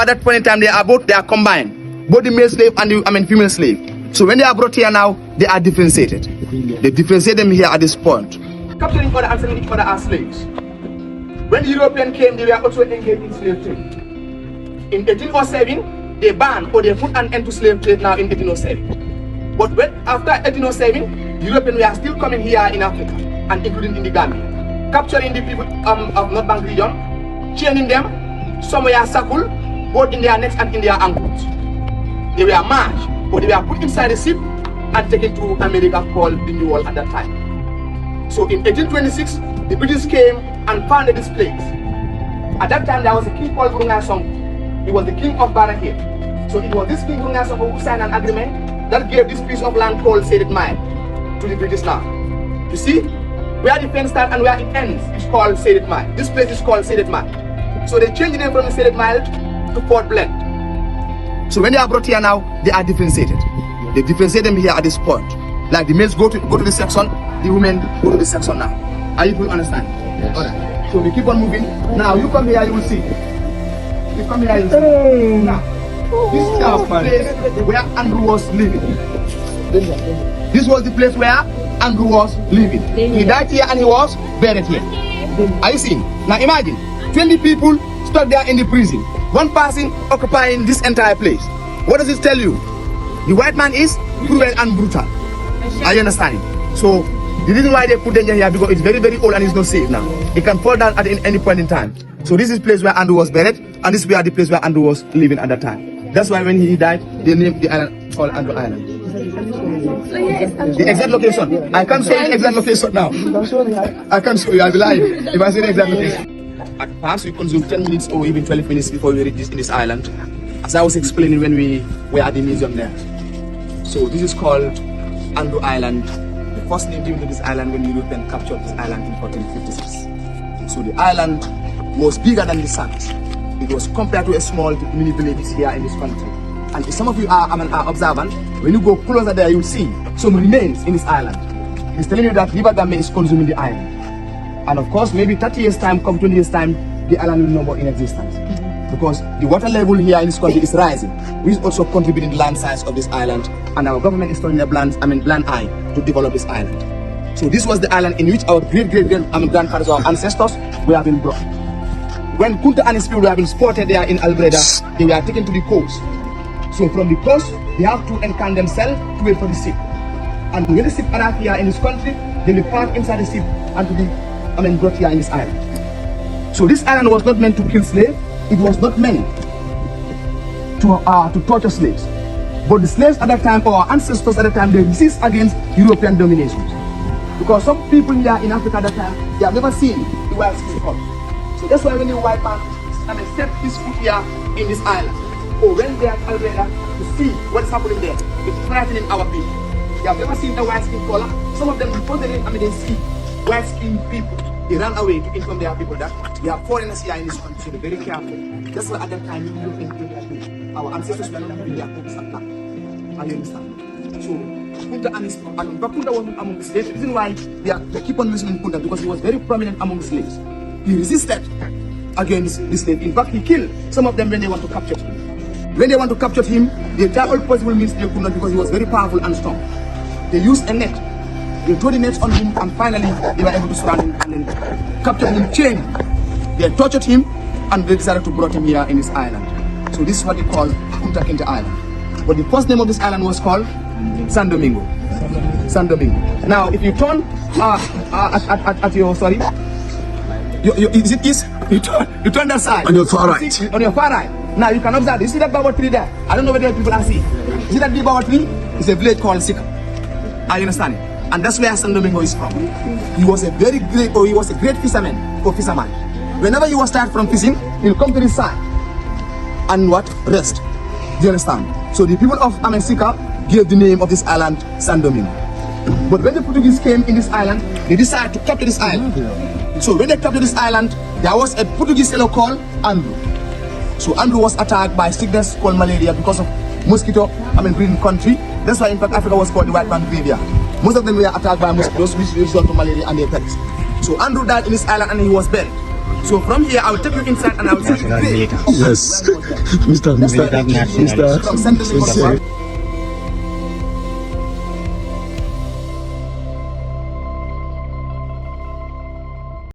at that point in time, they are combined. Both the male slave and the female slave. So when they are brought here now, they are differentiated. They differentiate them here at this point. Capturing other and selling each other as slaves. When the Europeans came, they were also engaged in slave trade. In 1807, they banned or they put an end to slave trade now in 1807. But after 1807, the Europeans were still coming here in Africa and including in the Gambia. Capturing the people of North Bank region, chaining them, some were shackled, both in their necks and in their ankles. They were marched, but they were put inside a ship and taken to America called the New World at that time. So in 1826, the British came and founded this place. At that time, there was a king called Burunga Song. He was the king of Barahir. So it was this king Burunga Song who signed an agreement that gave this piece of land called Sadet Mile to the British now. You see, where the fence starts and where it ends is called Sadet Mile. This place is called Sadet Mile. So they changed the name from the Sadet Mile to Port Blend. So when they are brought here now, they are differentiated. They differentiate them here at this point. Like the males go to this section, the women go to this section now. Are you understand? Yes. Alright. So we keep on moving. Now you come here, you will see. You come here, you will see. Now, this is the place where Andrew was living. This was the place where Andrew was living. He died here and he was buried here. Are you seeing? Now imagine, 20 people stuck there in the prison. One person occupying this entire place. What does it tell you? The white man is cruel and brutal. Are you understanding? So the reason why they put danger here because it's very, very old and it's not safe now. It can fall down at any point in time. So this is the place where Andrew was buried, and this is where the place where Andrew was living at that time. That's why when he died, they named the island called Andrew Island. The exact location. I can't show you the exact location now. I can't show you. I'll be lying if I say the exact location. Perhaps we consume 10 minutes or even 12 minutes before we reach this island. As I was explaining when we were at the museum there. So this is called Andrew Island. The first name given to this island when Europeans captured this island in 1456. So the island was bigger than the Sands. It was compared to a small mini village here in this country. And if some of you are observant, when you go closer there, you'll see some remains in this island. It's telling you that River Gambia is consuming the island. And of course, maybe 30 years time, come 20 years time, the island will no more in existence. Because the water level here in this country is rising, which is also contributing to the land size of this island. And our government is turning their land eye to develop this island. So this was the island in which our grandfathers, our ancestors, were being brought. When Kunta and his people were being spotted there in Albreda, they were taken to the coast. So from the coast, they have to encamp themselves to wait for the ship. And when the ship arrive here in this country, they will park inside the ship and to be brought here in this island. So this island was not meant to kill slaves. It was not meant to torture slaves. But the slaves at that time, or our ancestors at that time, they resist against European domination. Because some people here in Africa at that time, they have never seen the wild skin come. So that's why when the white man set his foot here in this island, or when they are at Albreda to see what is happening there, it's frightening our people. They have never seen a white skin color. Some of them, before they see white skinned people, they ran away to inform their people that we have foreigners here in this country, so be very careful. That's why at that time, our ancestors were not having their coats and black. Are you understand? So, Kunta and his people, but Kunta was among the slaves. The reason why they keep on listening to Kunta, because he was very prominent among the slaves. He resisted against the slaves. In fact, he killed some of them when they want to capture him. When they want to capture him, they tried all possible means they could not because he was very powerful and strong. They used a net. They threw the nets on him and finally they were able to surround him and then capture him, chain him. They tortured him and they decided to brought him here in this island. So this is what they call Kunta Kinte Island. But the first name of this island was called San Domingo. San Domingo. Now if you turn at your, sorry, is it east? You turn that side. On your far right. On your far right. Now you can observe, you see that Bawa tree there? I don't know whether people are seeing. You see that big Bawa tree? It's a village called Sika. Are you understanding? And that's where San Domingo is from. He was a very great, he was a great fisherman or fisherman. Whenever he was tired from fishing, he'll come to this side and what? Rest. Do you understand? So the people of Sika gave the name of this island San Domingo. But when the Portuguese came in this island, they decided to capture this island. So when they captured this island, there was a Portuguese fellow called Andrew. So Andrew was attacked by sickness called malaria because of mosquito, breeding country. That's why in fact Africa was called the white man graveyard. Most of them were attacked by mosquitoes which result to malaria and they perished. So Andrew died in this island and he was buried. So from here, I will take you inside and I will show you the grave. Yes. Mr. From Central Lagos.